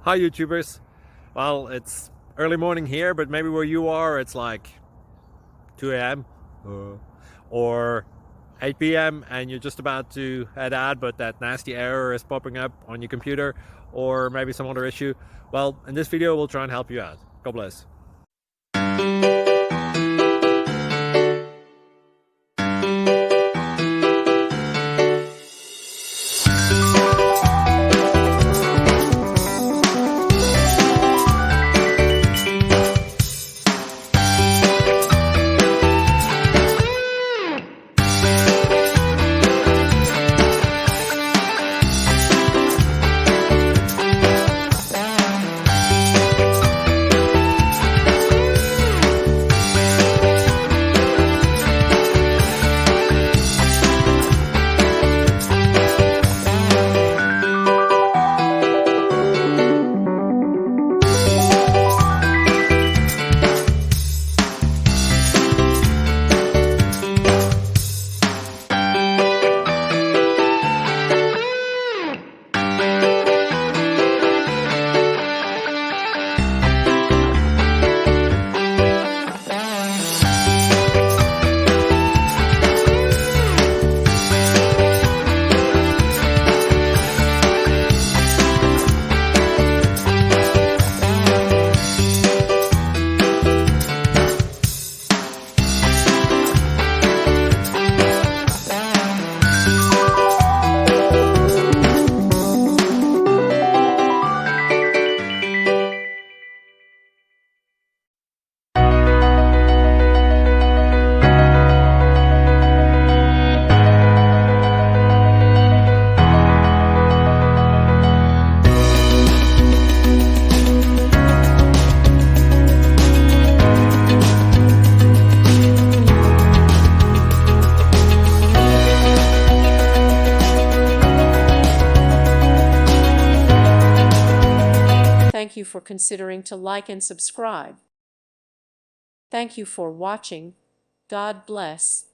Hi YouTubers. Well, it's early morning here, but maybe where you are it's like 2 a.m. or 8 p.m. and you're just about to head out, but that nasty error is popping up on your computer, or maybe some other issue. Well, in this video we'll try and help you out. God bless. Thank you for considering to like and subscribe. Thank you for watching. God bless.